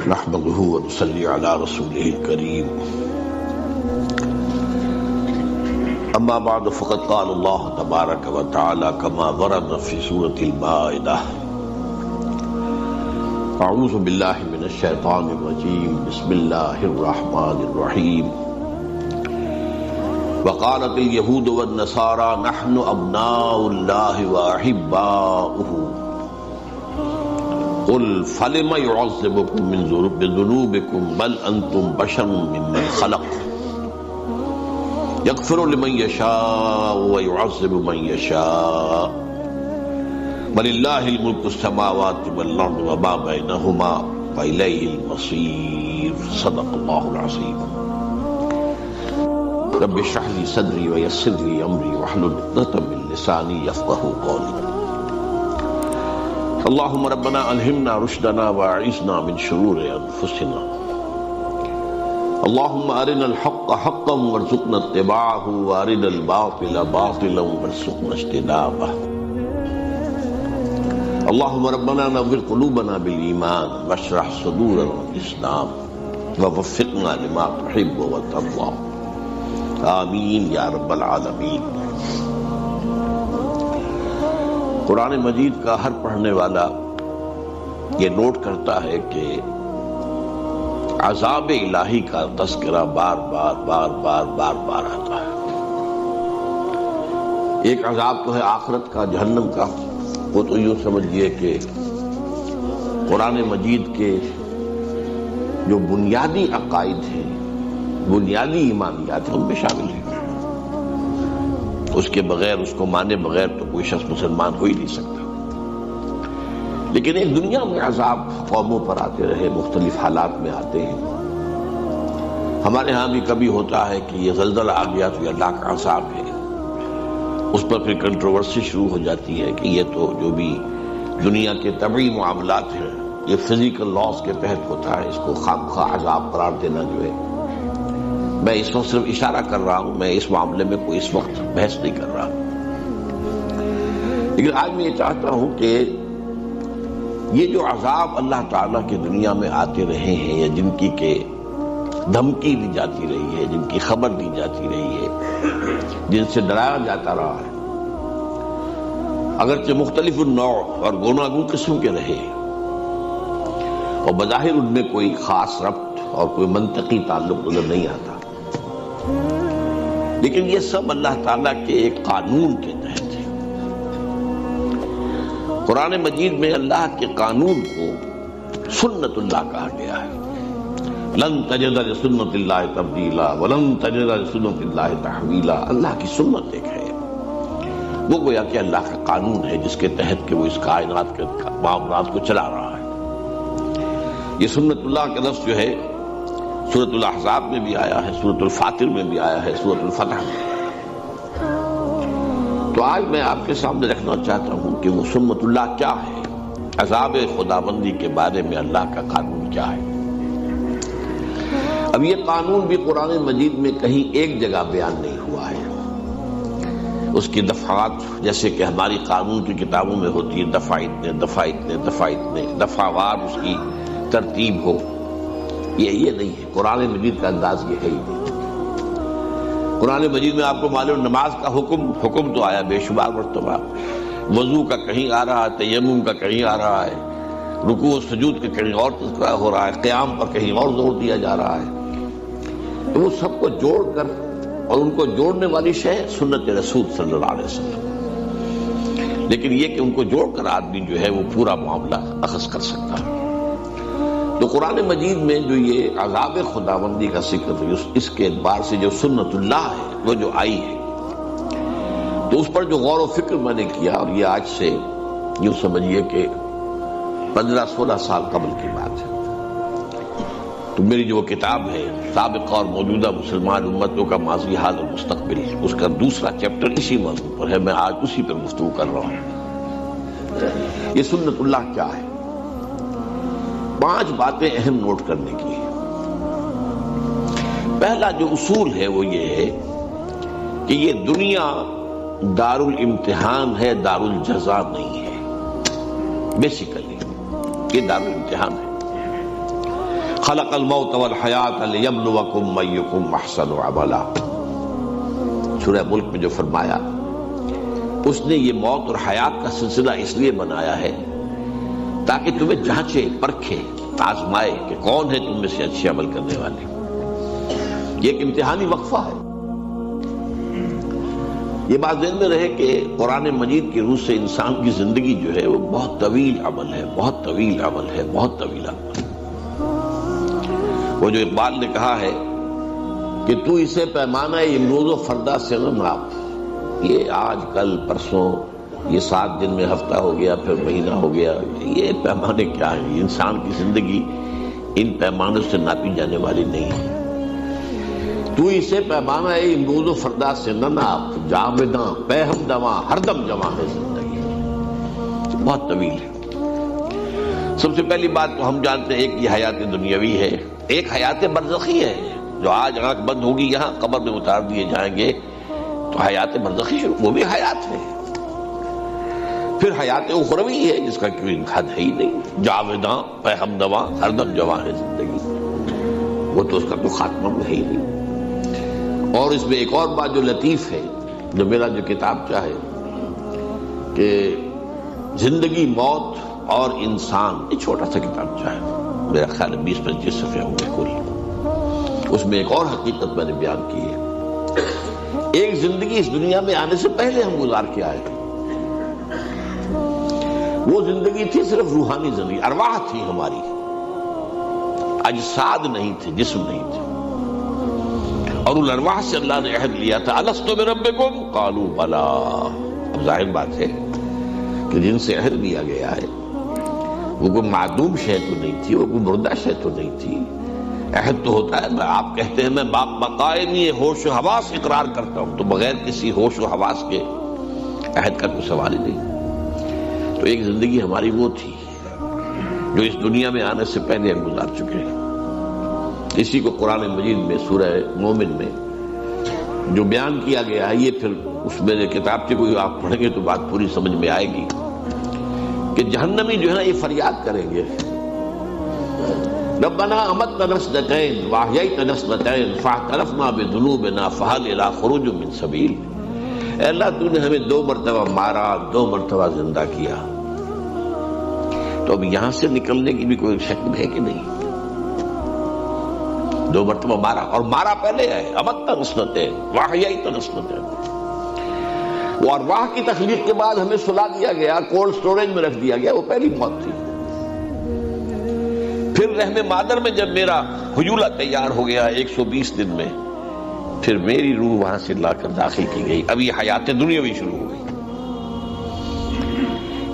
نحمده ونصلي على رسوله الكريم اما بعد فقد قال الله تبارك وتعالى كما ورد في سورة المائدة اعوذ بالله من الشيطان الرجيم بسم الله الرحمن الرحيم وقالت اليهود والنصارى نحن ابناء الله واحباؤه قل فلم يعذبكم بذنوبكم بل انتم بشر ممن خلق يغفر لمن يشاء ويعذب من يشاء ولله الملك السماوات والارض وما بينهما واليه المصير صدق الله العظيم رب اشرح لي صدري ويسر لي امري واحلل عقدة من لساني يفقهوا قولي اللهم ربنا الہمنا رشدنا واعذنا من شرور انفسنا اللهم ارنا الحق حقا وارزقنا اتباعه وارنا الباطل باطلا وارزقنا اجتنابه اللهم ربنا نور قلوبنا بالایمان واشرح صدورنا بالاسلام ووفقنا لما تحب وترضى آمین یا رب العالمین۔ قرآن مجید کا ہر پڑھنے والا یہ نوٹ کرتا ہے کہ عذاب الہی کا تذکرہ بار بار آتا ہے۔ ایک عذاب تو ہے آخرت کا، جہنم کا، وہ تو یوں سمجھئے کہ قرآن مجید کے جو بنیادی عقائد ہیں، بنیادی ایمانیات ہیں، ان میں شامل ہیں۔ اس کے بغیر، اس کو مانے بغیر تو کوئی شخص مسلمان ہو ہی نہیں سکتا۔ لیکن ایک دنیا میں عذاب قوموں پر آتے رہے، مختلف حالات میں آتے ہیں۔ ہمارے ہاں بھی کبھی ہوتا ہے کہ یہ زلزلہ آ گیا تو یہ اللہ کا عذاب ہے، اس پر پھر کنٹروورسی شروع ہو جاتی ہے کہ یہ تو جو بھی دنیا کے طبعی معاملات ہیں، یہ فزیکل لاز کے تحت ہوتا ہے، اس کو خامخواہ عذاب قرار دینا جو ہے۔ میں اس وقت صرف اشارہ کر رہا ہوں، میں اس معاملے میں کوئی اس وقت بحث نہیں کر رہا، لیکن آج میں یہ چاہتا ہوں کہ یہ جو عذاب اللہ تعالیٰ کی دنیا میں آتے رہے ہیں، یا جن کی کہ دھمکی دی جاتی رہی ہے، جن کی خبر دی جاتی رہی ہے، جن سے ڈرایا جاتا رہا ہے، اگرچہ مختلف النوع اور گوناگون قسم کے رہے، اور بظاہر ان میں کوئی خاص ربط اور کوئی منطقی تعلق نظر نہیں آتا، لیکن یہ سب اللہ تعالیٰ کے ایک قانون کے تحت ہے۔ قرآن مجید میں اللہ کے قانون کو سنت اللہ کہا گیا ہے۔ لن تجد لسنت اللہ تبدیلا ولن تجد لسنت اللہ تحویلا۔ اللہ کی سنت ایک ہے، وہ گویا کہ اللہ کا قانون ہے جس کے تحت کہ وہ اس کائنات کے معاملات کو چلا رہا ہے۔ یہ سنت اللہ کا لفظ جو ہے سورۃ الاحزاب میں بھی آیا ہے، سورۃ الفاطر میں بھی آیا ہے، سورۃ الفتح میں۔ تو آج میں آپ کے سامنے رکھنا چاہتا ہوں کہ وہ سنت اللہ کیا ہے، عذاب خداوندی کے بارے میں اللہ کا قانون کیا ہے۔ اب یہ قانون بھی قرآن مجید میں کہیں ایک جگہ بیان نہیں ہوا ہے، اس کی دفعات جیسے کہ ہماری قانون کی کتابوں میں ہوتی ہے، دفعہ اتنے دفعہ وار اس کی ترتیب ہو، یہ نہیں ہے۔ قرآن مجید کا انداز یہ ہے ہی نہیں۔ قرآن مجید میں آپ کو معلوم نماز کا حکم تو آیا بے شمار مرتبہ، وضو کا کہیں آ رہا ہے، تیمم کا کہیں آ رہا ہے، رکوع و سجود کا کہیں اور تذکرہ ہو رہا ہے، قیام پر کہیں اور زور دیا جا رہا ہے۔ تو وہ سب کو جوڑ کر، اور ان کو جوڑنے والی شے سنت رسول صلی اللہ علیہ وسلم، لیکن یہ کہ ان کو جوڑ کر آدمی جو ہے وہ پورا معاملہ اخذ کر سکتا ہے۔ تو قرآن مجید میں جو یہ عذاب خداوندی کا ذکر ہے، اس کے اعتبار سے جو سنت اللہ ہے وہ جو آئی ہے، تو اس پر جو غور و فکر میں نے کیا، اور یہ آج سے یوں سمجھیے کہ 15-16 سال قبل کی بات ہے، تو میری جو کتاب ہے سابقہ اور موجودہ مسلمان امتوں کا ماضی، حال اور مستقبل، اس کا دوسرا چیپٹر اسی موضوع پر ہے، میں آج اسی پر گفتگو کر رہا ہوں۔ یہ سنت اللہ کیا ہے؟ 5 باتیں اہم نوٹ کرنے کی ہیں۔ پہلا جو اصول ہے وہ یہ ہے کہ یہ دنیا دار الامتحان ہے، دار الجزا نہیں ہے۔ بیسیکلی یہ دار الامتحان ہے۔ خلق الموت والحیات لیبلوکم ایکم احسن عملا. سورہ ملک میں جو فرمایا، اس نے یہ موت اور حیات کا سلسلہ اس لیے بنایا ہے تاکہ تمہیں جانچے، پرکھے، آزمائے کہ کون ہے تم میں سے اچھے عمل کرنے والے. یہ ایک امتحانی وقفہ ہے. یہ بات ذہن میں رہے کہ قرآن مجید کی روح سے انسان کی زندگی جو ہے وہ بہت طویل عمل ہے، بہت طویل عمل ہے، بہت طویل عمل ہے. وہ جو اقبال نے کہا ہے کہ تو اسے پیمانہ امروز و فردا سے نہ ناپ، یہ آج کل پرسوں، یہ 7 دن میں ہفتہ ہو گیا، پھر مہینہ ہو گیا، یہ پیمانے کیا ہیں؟ انسان کی زندگی ان پیمانوں سے ناپی جانے والی نہیں ہے. تو اسے پیمانہ امروز و فردا سے نہ ناپ، جاوداں پہم دواں ہر دم جواں ہے زندگی. بہت طویل ہے. سب سے پہلی بات تو ہم جانتے ہیں ایک یہ حیات دنیاوی ہے، ایک حیات برزخی ہے. جو آج آنکھ بند ہوگی یہاں قبر میں اتار دیے جائیں گے تو حیات برزخی شروع، وہ بھی حیات ہے. پھر حیات اخروی ہے جس کا کوئی حد ہے ہی نہیں، جاوداں پہم دواں ہر دم جواں ہے زندگی، وہ تو اس کا کوئی خاتمہ ہے ہی نہیں. اور اس میں ایک اور بات جو لطیف ہے، جو میرا جو کتاب چاہے کہ زندگی، موت اور انسان، یہ چھوٹا سا کتاب چاہے، میرا خیال 20-25 صفحے ہوں گے کل. اس میں ایک اور حقیقت میں نے بیان کی ہے. ایک زندگی اس دنیا میں آنے سے پہلے ہم گزار کے آئے. وہ زندگی تھی صرف روحانی زندگی، ارواح تھی ہماری، اجساد نہیں تھے، جسم نہیں تھے. اور ان ارواح سے اللہ نے عہد لیا تھا، الست بربکم قالوا بلا. اب ظاہر بات ہے کہ جن سے عہد لیا گیا ہے وہ کوئی معدوم شے تو نہیں تھی، وہ کوئی مردہ شے تو نہیں تھی. عہد تو ہوتا ہے، آپ کہتے ہیں میں بقائمی ہوش و حواس اقرار کرتا ہوں، تو بغیر کسی ہوش و حواس کے عہد کا کوئی سوال ہی نہیں. تو ایک زندگی ہماری وہ تھی جو اس دنیا میں آنے سے پہلے ہم گزار چکے ہیں. اسی کو قرآن مجید میں سورہ مومن میں جو بیان کیا گیا ہے، یہ پھر اس میں کتاب سے کوئی آپ پڑھیں گے تو بات پوری سمجھ میں آئے گی کہ جہنمی جو ہے نا یہ فریاد کریں گے، ربنا امتنا نسنتین واحییتنا نسنتین فاعترفنا بذنوبنا فہل الی خروج من سبیل. اے اللہ تو نے ہمیں 2 مرتبہ مارا، 2 مرتبہ زندہ کیا، تو اب یہاں سے نکلنے کی بھی کوئی شکل ہے کہ نہیں؟ 2 مرتبہ مارا، اور مارا پہلے ہے، امتنا نسنتین واحییتنا نسنتین. وہ ارواح کی تخلیق کے بعد ہمیں سلا دیا گیا، کولڈ سٹوریج میں رکھ دیا گیا، وہ پہلی موت تھی. پھر رحم مادر میں جب میرا حجولہ تیار ہو گیا 120 دن میں، پھر میری روح وہاں سے لا کر داخل کی گئی. اب یہ حیات دنیاوی شروع ہو گئی.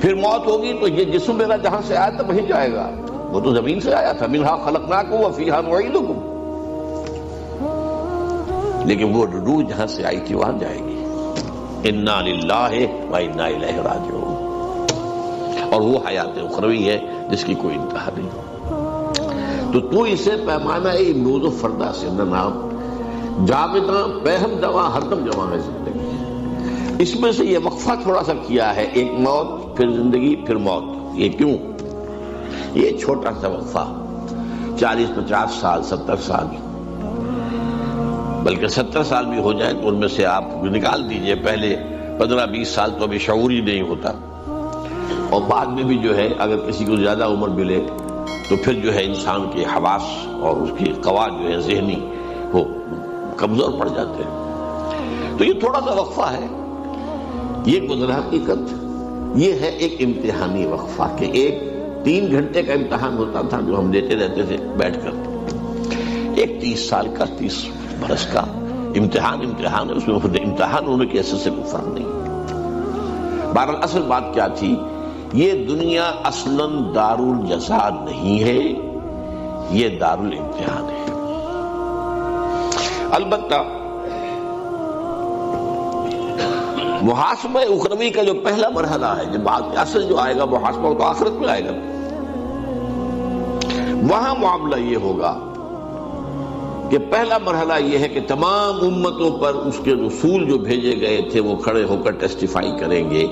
پھر موت ہوگی تو یہ جسم میرا جہاں سے آیا تھا وہیں جائے گا، وہ تو زمین سے آیا تھا، منہا خلقناکم وفیہا نعیدکم. لیکن وہ روح جہاں سے آئی تھی وہاں جائے گی. انا للہ و انا الیہ راجعون. اور وہ حیات اخروی ہے جس کی کوئی انتہا نہیں. تو اسے پیمانہ امروز و فردا سے نہ ناپ، جاوداں پہم دواں ہر دم جواں ہے زندگی. اس میں سے یہ وقفہ تھوڑا سا کیا ہے، ایک موت پھر زندگی پھر موت. یہ کیوں؟ یہ چھوٹا سا وقفہ 40-50 سال 70 سال، بلکہ 70 سال بھی ہو جائیں تو ان میں سے آپ نکال دیجئے پہلے 15-20 سال تو ابھی شعور ہی نہیں ہوتا، اور بعد میں بھی جو ہے اگر کسی کو زیادہ عمر ملے تو پھر جو ہے انسان کے حواس اور اس کی قوا جو ہے ذہنی وہ کمزور پڑ جاتے ہیں. تو یہ تھوڑا سا وقفہ ہے، یہ گزرا حقیقت. یہ ہے ایک امتحانی وقفہ کہ ایک 3 گھنٹے کا امتحان ہوتا تھا جو ہم دیتے رہتے تھے بیٹھ کر. ایک 30 سال کا 30 برس کا امتحان ہے، اس میں امتحان ہونے کی حیثیت سے کوئی فرق نہیں. بہرحال اصل بات کیا تھی، یہ دنیا اصلاً دار الجزا نہیں ہے، یہ دار الامتحان ہے. البتہ محاسبہ اخروی کا جو پہلا مرحلہ ہے، جب بعد اصل جو آئے گا محاسبہ تو آخرت میں آئے گا، وہاں معاملہ یہ ہوگا کہ پہلا مرحلہ یہ ہے کہ تمام امتوں پر اس کے رسول جو بھیجے گئے تھے وہ کھڑے ہو کر ٹیسٹیفائی کریں گے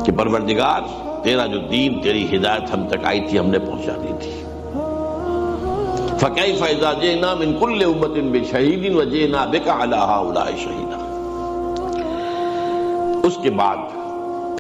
کہ پروردگار تیرا جو دین، تیری ہدایت ہم تک آئی تھی ہم نے پہنچا دی تھی. فَكَيْفَ إِذَا جِئْنَا مِنْ كُلِّ أُمَّةٍ بِشَهِيدٍ وَجِئْنَا بِكَ عَلَىٰ هَٰؤُلَاءِ شَهِيدًا۔ اس کے بعد